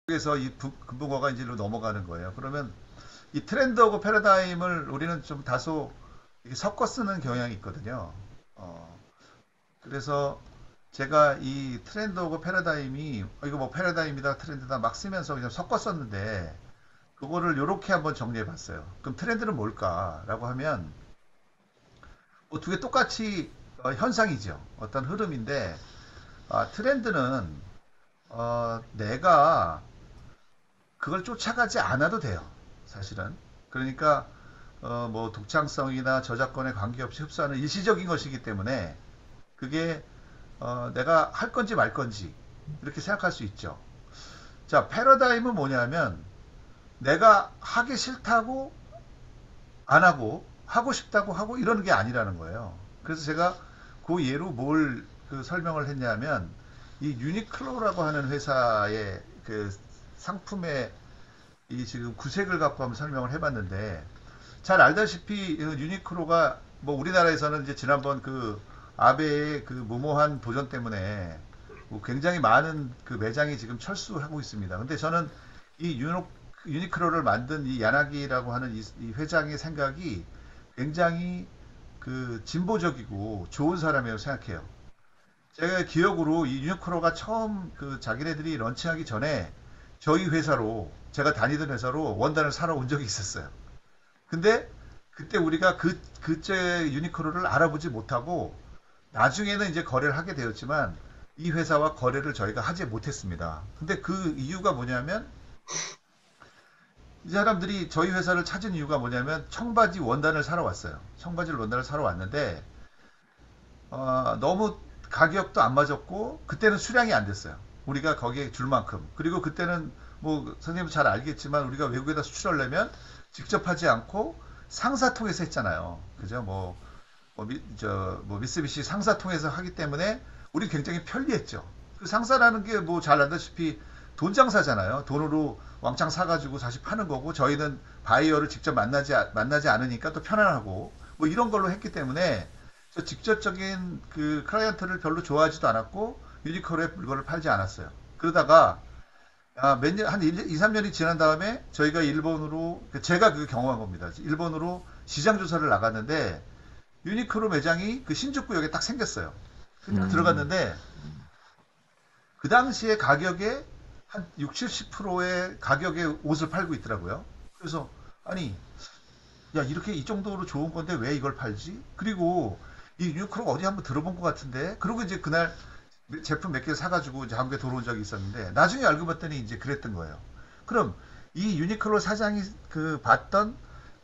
그래서 이 금붕어가 이제로 넘어가는 거예요. 그러면 이 트렌드하고 패러다임을 우리는 좀 다소 이렇게 섞어 쓰는 경향이 있거든요. 어, 그래서 제가 이 트렌드하고 패러다임이 이거 뭐 패러다임이다 트렌드다 막 쓰면서 그냥 섞어 썼는데 그거를 이렇게 한번 정리해 봤어요. 그럼 트렌드는 뭘까라고 하면 뭐 두 개 똑같이 현상이죠. 어떤 흐름인데 트렌드는 내가 그걸 쫓아가지 않아도 돼요. 사실은. 그러니까 뭐 독창성이나 저작권에 관계없이 흡수하는 일시적인 것이기 때문에 그게 내가 할 건지 말 건지 이렇게 생각할 수 있죠. 자, 패러다임은 뭐냐면 내가 하기 싫다고 안 하고 하고 싶다고 하고 이러는 게 아니라는 거예요. 그래서 제가 그 예로 뭘 그 설명을 했냐면 이 유니클로라고 하는 회사의 그 상품의 이 지금 구색을 갖고 한번 설명을 해봤는데 잘 알다시피 유니클로가 뭐 우리나라에서는 이제 지난번 그 아베의 그 무모한 도전 때문에 뭐 굉장히 많은 그 매장이 지금 철수하고 있습니다. 근데 저는 이 유니클로를 만든 이 야나기라고 하는 이 회장의 생각이 굉장히 그 진보적이고 좋은 사람이라고 생각해요. 제가 기억으로 이 유니클로가 처음 그 자기네들이 런칭하기 전에 저희 회사로 제가 다니던 회사로 원단을 사러 온 적이 있었어요. 근데 그때 우리가 그때 유니클로를 알아보지 못하고 나중에는 이제 거래를 하게 되었지만 이 회사와 거래를 저희가 하지 못했습니다. 근데 그 이유가 뭐냐면 이 사람들이 저희 회사를 찾은 이유가 뭐냐면 청바지 원단을 사러 왔어요. 청바지 원단을 사러 왔는데 너무 가격도 안 맞았고 그때는 수량이 안 됐어요. 우리가 거기에 줄 만큼. 그리고 그때는 뭐 선생님도 잘 알겠지만 우리가 외국에다 수출하려면 직접 하지 않고 상사 통해서 했잖아요. 그죠? 뭐 미쓰비시 상사 통해서 하기 때문에 우리 굉장히 편리했죠. 그 상사라는 게 뭐 잘 알다시피 돈 장사잖아요. 돈으로 왕창 사가지고 다시 파는 거고 저희는 바이어를 직접 만나지 않으니까 또 편안하고 뭐 이런 걸로 했기 때문에 저 직접적인 그 클라이언트를 별로 좋아하지도 않았고 유니클로에 물건을 팔지 않았어요. 그러다가 몇 년, 한 2, 3년이 지난 다음에 저희가 일본으로, 제가 그 경험한 겁니다. 일본으로 시장 조사를 나갔는데 유니클로 매장이 그 신주쿠역에 딱 생겼어요. 들어갔는데 그 당시에 가격에 한 60, 70%의 가격에 옷을 팔고 있더라고요. 그래서 아니 야 이렇게 이 정도로 좋은 건데 왜 이걸 팔지? 그리고 이 유니클로가 어디 한번 들어본 것 같은데 그리고 이제 그날 제품 몇 개 사가지고 이제 한국에 들어온 적이 있었는데 나중에 알고 봤더니 이제 그랬던 거예요. 그럼 이 유니클로 사장이 그 봤던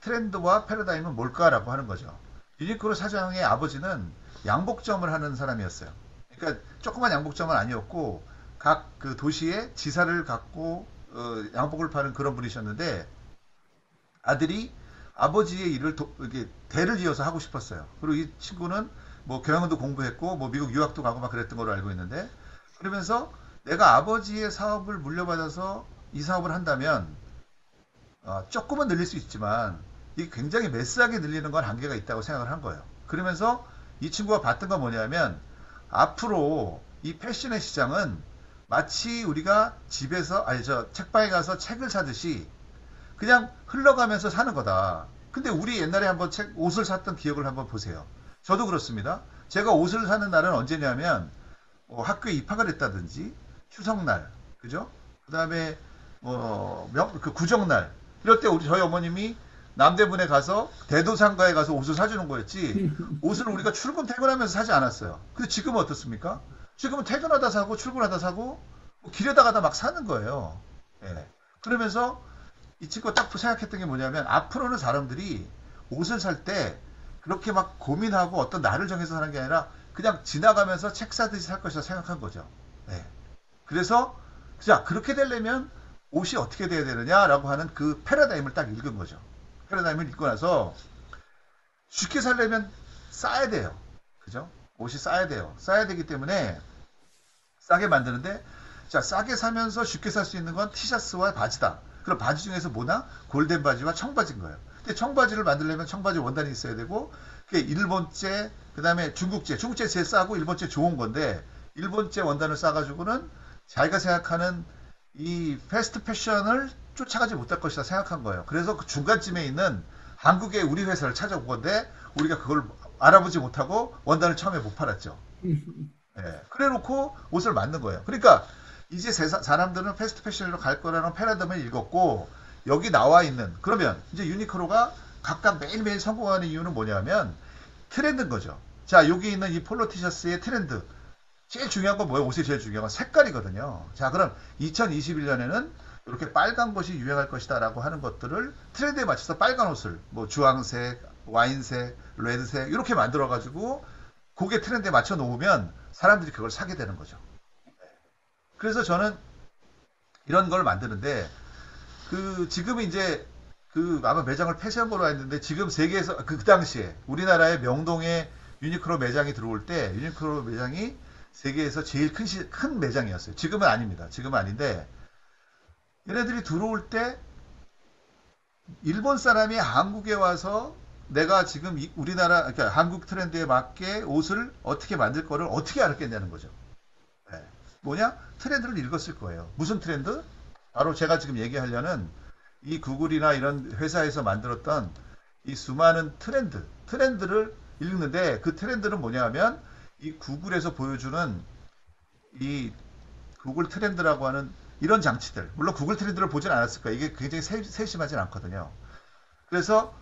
트렌드와 패러다임은 뭘까라고 하는 거죠. 유니클로 사장의 아버지는 양복점을 하는 사람이었어요. 그러니까 조그만 양복점은 아니었고 각 그 도시에 지사를 갖고 양복을 파는 그런 분이셨는데 아들이 아버지의 일을 이렇게 대를 이어서 하고 싶었어요. 그리고 이 친구는 뭐 경영도 공부했고 뭐 미국 유학도 가고 막 그랬던 걸로 알고 있는데 그러면서 내가 아버지의 사업을 물려받아서 이 사업을 한다면 조금은 늘릴 수 있지만 이게 굉장히 매스하게 늘리는 건 한계가 있다고 생각을 한 거예요. 그러면서 이 친구가 봤던 건 뭐냐면 앞으로 이 패션의 시장은 마치 우리가 집에서 아니 저 책방에 가서 책을 사듯이 그냥 흘러가면서 사는 거다. 근데 우리 옛날에 한번 옷을 샀던 기억을 한번 보세요. 저도 그렇습니다. 제가 옷을 사는 날은 언제냐면 학교에 입학을 했다든지 추석날, 그죠? 그다음에 그 구정날 이럴 때 저희 어머님이 남대문에 가서 대도상가에 가서 옷을 사주는 거였지 옷을 우리가 출근하면서 사지 않았어요. 근데 지금은 어떻습니까? 지금은 퇴근하다 사고 출근하다 사고 길에다 가다 막 사는 거예요. 예. 그러면서 이 친구가 딱 생각했던 게 뭐냐면 앞으로는 사람들이 옷을 살 때 그렇게 막 고민하고 어떤 날을 정해서 사는 게 아니라 그냥 지나가면서 책 사듯이 살 것이라 생각한 거죠. 네. 그래서 자 그렇게 되려면 옷이 어떻게 돼야 되느냐라고 하는 그 패러다임을 딱 읽은 거죠. 패러다임을 읽고 나서 쉽게 살려면 싸야 돼요. 그죠? 옷이 싸야 돼요. 싸야 되기 때문에 싸게 만드는데 자 싸게 사면서 쉽게 살 수 있는 건 티셔츠와 바지다. 그럼 바지 중에서 뭐나? 골덴 바지와 청바지인 거예요. 근데 청바지를 만들려면 청바지 원단이 있어야 되고 그게 일본제 그다음에 중국제 제일 싸고 일본제 좋은 건데 일본제 원단을 싸가지고는 자기가 생각하는 이 패스트 패션을 쫓아가지 못할 것이다 생각한 거예요. 그래서 그 중간쯤에 있는 한국의 우리 회사를 찾아온 건데 우리가 그걸 알아보지 못하고 원단을 처음에 못 팔았죠. 예, 그래 놓고 옷을 만든 거예요. 그러니까 이제 사람들은 패스트 패션으로 갈 거라는 패러다임을 읽었고 여기 나와 있는 그러면 이제 유니크로가 각각 매일매일 성공하는 이유는 뭐냐면 트렌드인 거죠. 자, 여기 있는 이 폴로 티셔츠의 트렌드. 제일 중요한 건 뭐예요? 옷이 제일 중요한 건 색깔이거든요. 자, 그럼 2021년에는 이렇게 빨간 것이 유행할 것이다 라고 하는 것들을 트렌드에 맞춰서 빨간 옷을 뭐 주황색, 와인색, 레드색 이렇게 만들어 가지고 그게 트렌드에 맞춰 놓으면 사람들이 그걸 사게 되는 거죠. 그래서 저는 이런 걸 만드는데 그 지금 이제 그 아마 매장을 폐쇄한 걸로 알았는데 지금 세계에서 그 당시에 우리나라의 명동에 유니크로 매장이 들어올 때 유니크로 매장이 세계에서 제일 큰 매장이었어요. 지금은 아닙니다. 지금은 아닌데 얘네들이 들어올 때 일본 사람이 한국에 와서 내가 지금 우리나라 그러니까 한국 트렌드에 맞게 옷을 어떻게 만들 거를 어떻게 알았겠냐는 거죠. 네. 뭐냐? 트렌드를 읽었을 거예요. 무슨 트렌드? 바로 제가 지금 얘기하려는 이 구글이나 이런 회사에서 만들었던 이 수많은 트렌드를 읽는데 그 트렌드는 뭐냐 하면 이 구글에서 보여주는 이 구글 트렌드라고 하는 이런 장치들. 물론 구글 트렌드를 보진 않았을 거예요. 이게 굉장히 세심하진 않거든요. 그래서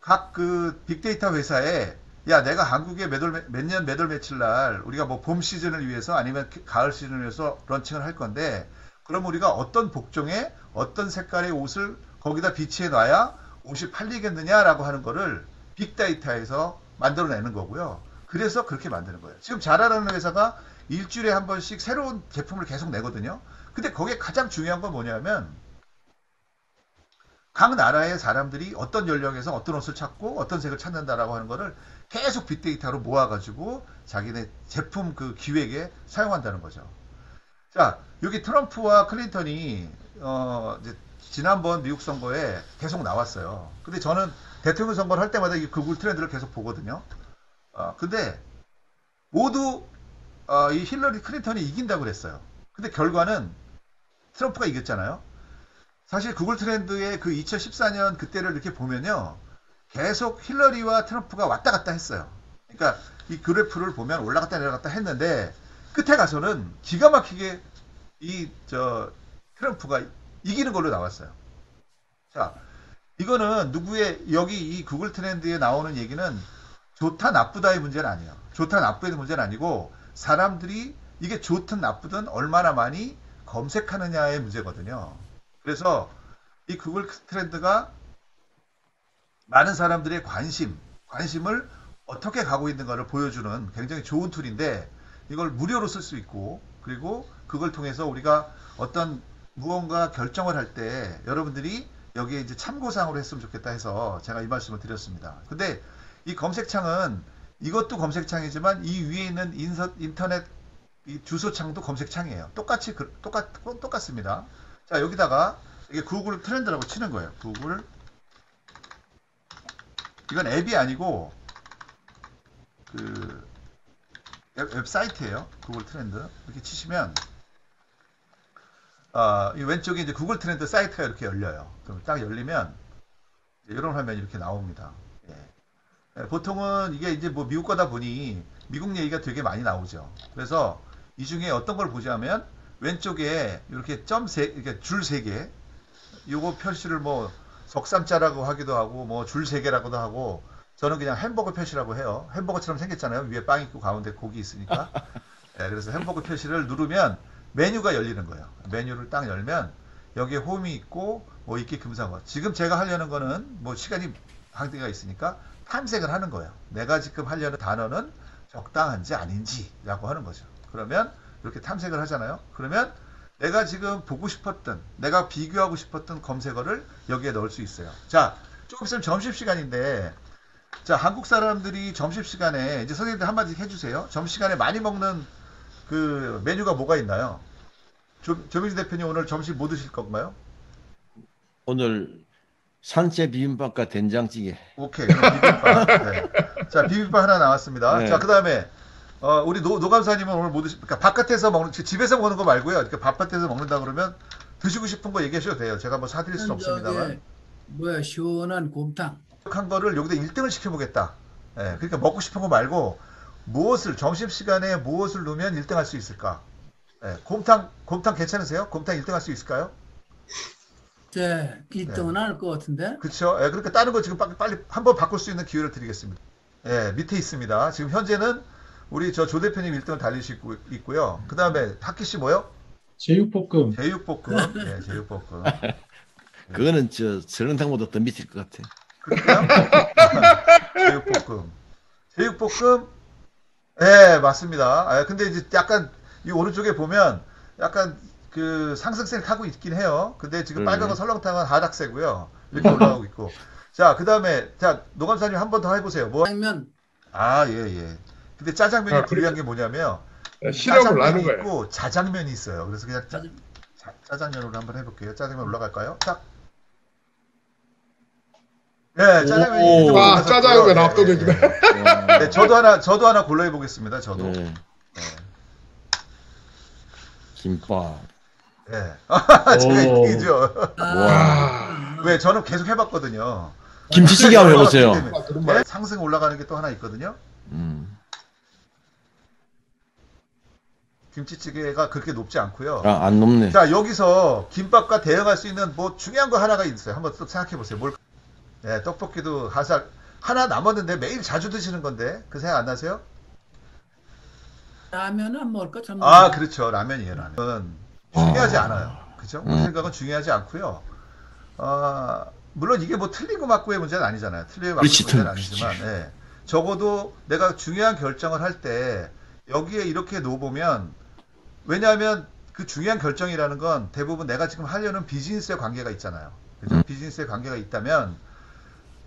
각 그 빅데이터 회사에 야 내가 한국에 몇년 몇 월 며칠 날 우리가 뭐 봄 시즌을 위해서 아니면 가을 시즌을 위해서 런칭을 할 건데 그럼 우리가 어떤 복종에 어떤 색깔의 옷을 거기다 비치해 놔야 옷이 팔리겠느냐라고 하는 거를 빅데이터에서 만들어내는 거고요. 그래서 그렇게 만드는 거예요. 지금 자라라는 회사가 일주일에 한 번씩 새로운 제품을 계속 내거든요. 근데 거기에 가장 중요한 건 뭐냐면 각 나라의 사람들이 어떤 연령에서 어떤 옷을 찾고 어떤 색을 찾는다라고 하는 거를 계속 빅데이터로 모아가지고 자기네 제품 그 기획에 사용한다는 거죠. 자, 여기 트럼프와 클린턴이 이제 지난번 미국 선거에 계속 나왔어요. 근데 저는 대통령 선거를 할 때마다 이 구글 트렌드를 계속 보거든요. 근데 모두 이 힐러리 클린턴이 이긴다고 그랬어요. 근데 결과는 트럼프가 이겼잖아요. 사실 구글 트렌드의 그 2014년 그때를 이렇게 보면요. 계속 힐러리와 트럼프가 왔다 갔다 했어요. 그러니까 이 그래프를 보면 올라갔다 내려갔다 했는데 끝에 가서는 기가 막히게 트럼프가 이기는 걸로 나왔어요. 자, 이거는 여기 이 구글 트렌드에 나오는 얘기는 좋다 나쁘다의 문제는 아니에요. 좋다 나쁘다의 문제는 아니고 사람들이 이게 좋든 나쁘든 얼마나 많이 검색하느냐의 문제거든요. 그래서 이 구글 트렌드가 많은 사람들의 관심을 어떻게 가고 있는가를 보여주는 굉장히 좋은 툴인데 이걸 무료로 쓸 수 있고 그리고 그걸 통해서 우리가 어떤 무언가 결정을 할 때 여러분들이 여기에 이제 참고사항으로 했으면 좋겠다 해서 제가 이 말씀을 드렸습니다. 근데 이 검색창은 이것도 검색창이지만 이 위에 있는 인터넷 이 주소창도 검색창이에요. 똑같습니다. 자, 여기다가 이게 구글 트렌드라고 치는 거예요. 구글. 이건 앱이 아니고 그 웹사이트예요. 구글 트렌드. 이렇게 치시면 이 왼쪽에 이제 구글 트렌드 사이트가 이렇게 열려요. 그럼 딱 열리면 이런 화면이 이렇게 나옵니다. 예. 보통은 이게 이제 뭐 미국 거다 보니 미국 얘기가 되게 많이 나오죠. 그래서 이 중에 어떤 걸 보자면 왼쪽에 이렇게 이렇게 줄 3개 요거 표시를 뭐 적삼자라고 하기도 하고 뭐 줄 3개라고도 하고 저는 그냥 햄버거 표시라고 해요. 햄버거처럼 생겼잖아요. 위에 빵 있고 가운데 고기 있으니까. 네, 그래서 햄버거 표시를 누르면 메뉴가 열리는 거예요. 메뉴를 딱 열면 여기에 홈이 있고 뭐 있기 금상어. 지금 제가 하려는 거는 뭐 시간이 한계가 있으니까 탐색을 하는 거예요. 내가 지금 하려는 단어는 적당한지 아닌지라고 하는 거죠. 그러면 이렇게 탐색을 하잖아요. 그러면 내가 지금 보고 싶었던, 내가 비교하고 싶었던 검색어를 여기에 넣을 수 있어요. 자, 조금 있으면 점심시간인데, 자, 한국 사람들이 점심시간에, 이제 선생님들 한마디 해주세요. 점심시간에 많이 먹는 그 메뉴가 뭐가 있나요? 조민주 대표님 오늘 점심 뭐 드실 건가요? 오늘 산채 비빔밥과 된장찌개. 오케이. 그럼 비빔밥. 네. 자, 비빔밥 하나 나왔습니다. 네. 자, 그 다음에, 우리 노감사님은 오늘 뭐 드실, 그러니까 바깥에서 먹는, 집에서 먹는 거 말고요. 그러니까 바깥에서 먹는다 그러면 드시고 싶은 거 얘기하셔도 돼요. 제가 뭐 사드릴 수는 없습니다만. 저기 뭐야 시원한 곰탕. 한 거를 여기다 1등을 시켜보겠다. 예, 그러니까 먹고 싶은 거 말고 무엇을 점심시간에 무엇을 넣으면 1등 할 수 있을까? 예, 곰탕 괜찮으세요? 곰탕 1등 할 수 있을까요? 제 1등은 할 것 같은데. 그렇죠. 예, 그러니까 다른 거 지금 빨리 한번 바꿀 수 있는 기회를 드리겠습니다. 예, 밑에 있습니다. 지금 현재는 우리 저 조 대표님 1등을 달리시고 있고요. 그 다음에 타키 씨 뭐요? 제육볶음. 제육볶음. 예, 제육볶음. 그거는 저 설렁탕보다 더 밑일 것 같아. 그럴까요? 제육볶음. 제육볶음. 예, 맞습니다. 아, 근데 이제 약간 이 오른쪽에 보면 약간 그 상승세를 타고 있긴 해요. 근데 지금 그러네. 빨간 거 설렁탕은 하락세고요. 이렇게 올라가고 있고. 자, 그 다음에 자 노감사님 한 번 더 해보세요. 뭐? 짜장면. 아, 예, 예. 근데 짜장면이 아, 불리한 게 뭐냐면 시럽을 짜장면이 나는 거예요. 있고 자장면이 있어요. 그래서 그냥 짜장- 짜장면으로 한번 해볼게요. 짜장면 올라갈까요? 딱. 네, 짜장면이 오. 이렇게 아, 올라갔었고요. 짜장면 예, 압도적이네. 예, 예. 와. 네, 저도 하나 골라해 보겠습니다. 저도. 네. 네. 김밥. 네. 제가 오. 1등이죠. 와. 왜? 저는 계속 해봤거든요. 김치찌개 한번 해보세요. 네, 상승 올라가는 게 또 하나 있거든요. 김치찌개가 그렇게 높지 않고요. 아, 안 높네. 자, 여기서 김밥과 대응할 수 있는 뭐 중요한 거 하나가 있어요. 한번 또 생각해 보세요. 뭘? 네, 떡볶이도 하나 남았는데 매일 자주 드시는 건데 그 생각 안 나세요? 라면은 안 먹을 거 참. 아, 그렇죠. 라면이에요, 라면. 중요하지 아. 않아요. 그죠? 우리 생각은 중요하지 않고요. 물론 이게 뭐 틀리고 맞고의 문제는 아니잖아요. 틀리고 맞고의 그렇지, 문제는 그렇지. 아니지만, 예. 적어도 내가 중요한 결정을 할 때 여기에 이렇게 놓아보면, 왜냐하면 그 중요한 결정이라는 건 대부분 내가 지금 하려는 비즈니스의 관계가 있잖아요. 그죠? 비즈니스의 관계가 있다면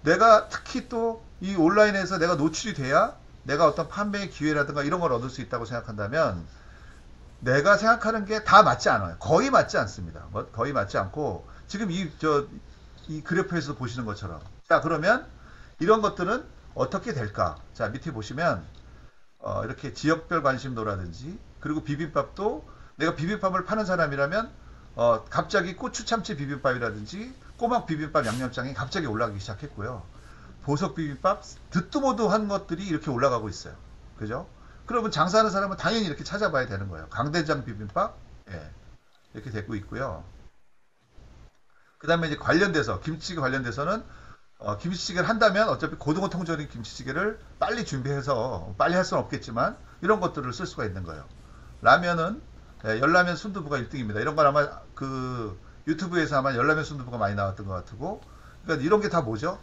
내가 특히 또 이 온라인에서 내가 노출이 돼야 내가 어떤 판매의 기회라든가 이런 걸 얻을 수 있다고 생각한다면 내가 생각하는 게 다 맞지 않아요. 거의 맞지 않습니다. 거의 맞지 않고 지금 이 그래프에서 보시는 것처럼. 자, 그러면 이런 것들은 어떻게 될까? 자, 밑에 보시면 이렇게 지역별 관심도라든지 그리고 비빔밥도 내가 비빔밥을 파는 사람이라면 갑자기 고추 참치 비빔밥이라든지 꼬막 비빔밥 양념장이 갑자기 올라가기 시작했고요. 보석 비빔밥 듣도 보도 한 것들이 이렇게 올라가고 있어요. 그죠? 그러면 장사하는 사람은 당연히 이렇게 찾아봐야 되는 거예요. 강된장 비빔밥, 예, 이렇게 되고 있고요. 그 다음에 이제 관련돼서 김치찌개 관련돼서는 김치찌개를 한다면 어차피 고등어 통조림 김치찌개를 빨리 준비해서 빨리 할 수는 없겠지만 이런 것들을 쓸 수가 있는 거예요. 라면은 열라면 순두부가 1등입니다. 이런 건 아마 그 유튜브에서 아마 열라면 순두부가 많이 나왔던 것 같고, 그러니까 이런 게 다 뭐죠?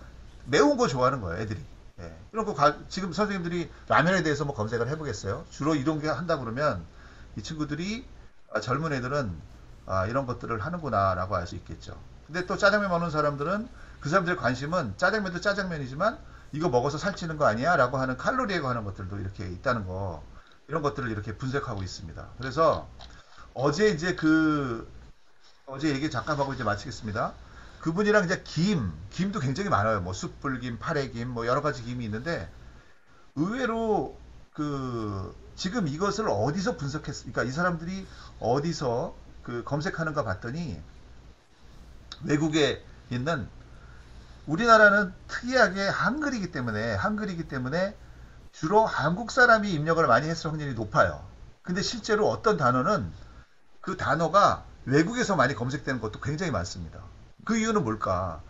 매운 거 좋아하는 거예요, 애들이. 예. 이런 거 지금 선생님들이 라면에 대해서 뭐 검색을 해보겠어요. 주로 이런 게 한다 그러면 이 친구들이 젊은 애들은 이런 것들을 하는구나라고 알 수 있겠죠. 근데 또 짜장면 먹는 사람들은 그 사람들의 관심은 짜장면도 짜장면이지만 이거 먹어서 살찌는 거 아니야? 라고 하는 칼로리에 관한 것들도 이렇게 있다는 거, 이런 것들을 이렇게 분석하고 있습니다. 그래서 어제 이제 어제 얘기 잠깐 하고 이제 마치겠습니다. 그분이랑 이제 김도 굉장히 많아요. 뭐 숯불김, 파래김, 뭐 여러 가지 김이 있는데 의외로 지금 이것을 어디서 그러니까 이 사람들이 어디서 검색하는가 봤더니 외국에 있는, 우리나라는 특이하게 한글이기 때문에 주로 한국 사람이 입력을 많이 했을 확률이 높아요. 근데 실제로 어떤 단어는 그 단어가 외국에서 많이 검색되는 것도 굉장히 많습니다. 그 이유는 뭘까?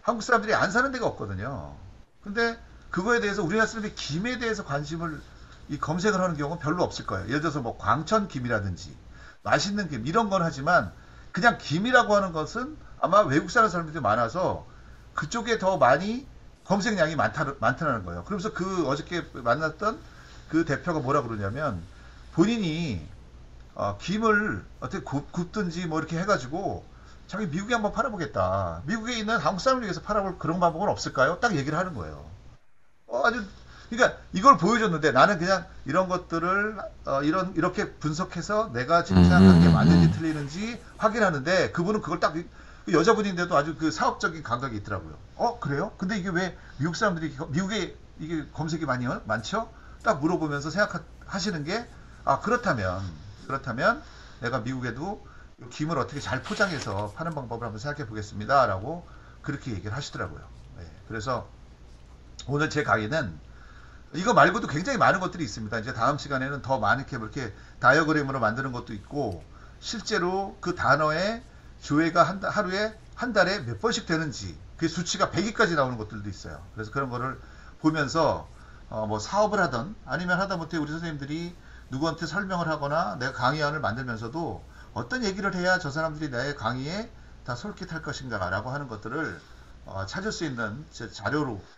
한국 사람들이 안 사는 데가 없거든요. 근데 그거에 대해서 우리나라 사람들이 김에 대해서 관심을 검색을 하는 경우는 별로 없을 거예요. 예를 들어서 뭐 광천김이라든지 맛있는 김 이런 건 하지만 그냥 김이라고 하는 것은 아마 외국 사는 사람들이 많아서 그쪽에 더 많이 검색량이 많다는 거예요. 그러면서 어저께 만났던 그 대표가 뭐라 그러냐면 본인이 김을 어떻게 굽든지 뭐 이렇게 해가지고 자기 미국에 한번 팔아보겠다. 미국에 있는 한국 사람을 위해서 팔아볼 그런 방법은 없을까요? 딱 얘기를 하는 거예요. 그러니까 이걸 보여줬는데 나는 그냥 이런 것들을 이렇게 분석해서 내가 지금 생각하는 게 맞는지 틀리는지 확인하는데 그분은 그걸 딱 여자분인데도 아주 그 사업적인 감각이 있더라고요. 그래요? 근데 이게 왜 미국 사람들이 미국에 이게 검색이 많죠? 딱 물어보면서 생각하시는 게 그렇다면 내가 미국에도 이 김을 어떻게 잘 포장해서 파는 방법을 한번 생각해 보겠습니다라고 그렇게 얘기를 하시더라고요. 예, 그래서 오늘 제 강의는 이거 말고도 굉장히 많은 것들이 있습니다. 이제 다음 시간에는 더 많게 이렇게 다이어그램으로 만드는 것도 있고 실제로 그 단어의 조회가 하루에 한 달에 몇 번씩 되는지 그 수치가 100위까지 나오는 것들도 있어요. 그래서 그런 거를 보면서 뭐 사업을 하던 아니면 하다못해 우리 선생님들이 누구한테 설명을 하거나 내가 강의안을 만들면서도 어떤 얘기를 해야 저 사람들이 내 강의에 다 솔깃할 것인가라고 하는 것들을 찾을 수 있는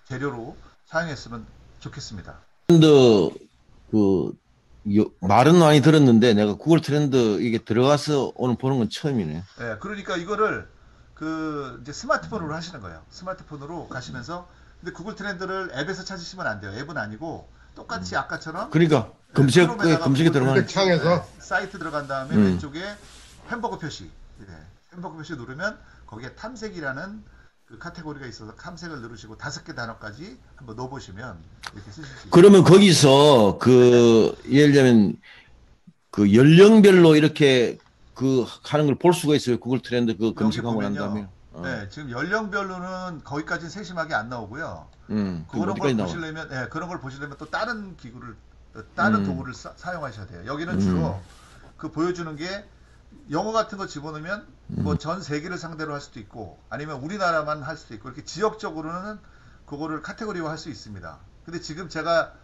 재료로 사용했으면 좋겠습니다. 트렌드 말은 많이 들었는데 내가 구글 트렌드 이게 들어가서 오늘 보는 건 처음이네. 예, 그러니까 이거를 이제 스마트폰으로 하시는 거예요. 스마트폰으로 가시면서 근데 구글 트렌드를 앱에서 찾으시면 안 돼요. 앱은 아니고 똑같이 아까처럼 그러니까 검색에 들어가는 창에서 사이트 들어간 다음에 음. 왼쪽에 햄버거 표시, 햄버거 표시 누르면 거기에 탐색이라는 그 카테고리가 있어서 탐색을 누르시고 5개 단어까지 한번 넣어보시면 이렇게 쓰실 수 있어요. 그러면 거기서 예를 들면 그 연령별로 이렇게 하는 걸 볼 수가 있어요. 구글 트렌드 검색하고 난 다음에. 네, 지금 연령별로는 거기까지는 세심하게 안 나오고요. 그런 걸 어디까지 나와? 보시려면, 그런 걸 보시려면 또 다른 다른 도구를 사용하셔야 돼요. 여기는 주로 그 보여주는 게 영어 같은 거 집어넣으면 뭐 전 세계를 상대로 할 수도 있고 아니면 우리나라만 할 수도 있고 이렇게 지역적으로는 그거를 카테고리화 할 수 있습니다. 근데 지금 제가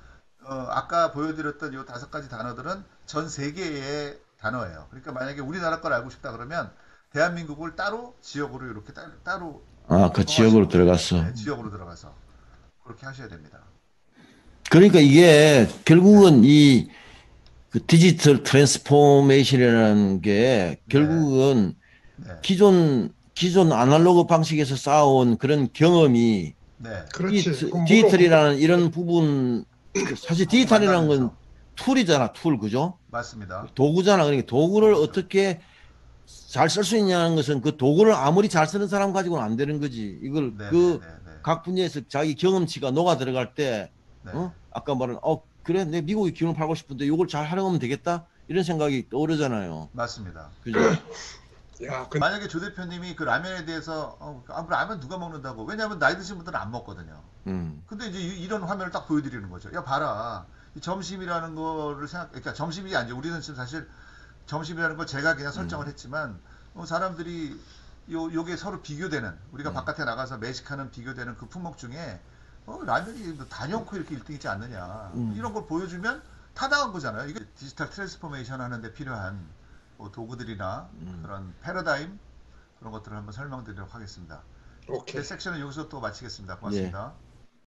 아까 보여드렸던 이 5가지 단어들은 전 세계의 단어예요. 그러니까 만약에 우리나라 걸 알고 싶다 그러면 대한민국을 따로 지역으로 이렇게 따로 그 지역으로 들어갔어. 네, 지역으로 들어가서 그렇게 하셔야 됩니다. 그러니까 이게 결국은 그 디지털 트랜스포메이션이라는 게 결국은 네, 기존 아날로그 방식에서 쌓아온 그런 경험이 네, 그렇지. 디지털이라는 이런 부분 사실 디지털이라는 건 툴이잖아, 툴 그죠? 맞습니다. 도구잖아. 그러니까 도구를 어떻게 잘 쓸 수 있냐는 것은 그 도구를 아무리 잘 쓰는 사람 가지고는 안 되는 거지. 이걸 네, 각 분야에서 자기 경험치가 녹아 들어갈 때 네. 아까 말한 그래 내 미국의 기운을 팔고 싶은데 이걸 잘 활용하면 되겠다 이런 생각이 떠오르잖아요. 맞습니다. 그죠? 야, 만약에 조 대표님이 그 라면에 대해서 라면 누가 먹는다고? 왜냐하면 나이 드신 분들은 안 먹거든요. 근데 이제 이런 화면을 딱 보여드리는 거죠. 야 봐라, 이 점심이라는 거를 그러니까 점심이 아니죠. 우리는 지금 사실 점심이라는 걸 제가 그냥 설정을 했지만 사람들이 요게 서로 비교되는 우리가 바깥에 나가서 매식하는 비교되는 그 품목 중에 라면이 단연코 이렇게 1등이지 않느냐 이런 걸 보여주면 타당한 거잖아요. 이게 디지털 트랜스포메이션 하는데 필요한 도구들이나 그런 패러다임 그런 것들을 한번 설명드리도록 하겠습니다. 오케이. 네, 섹션은 여기서 또 마치겠습니다. 고맙습니다.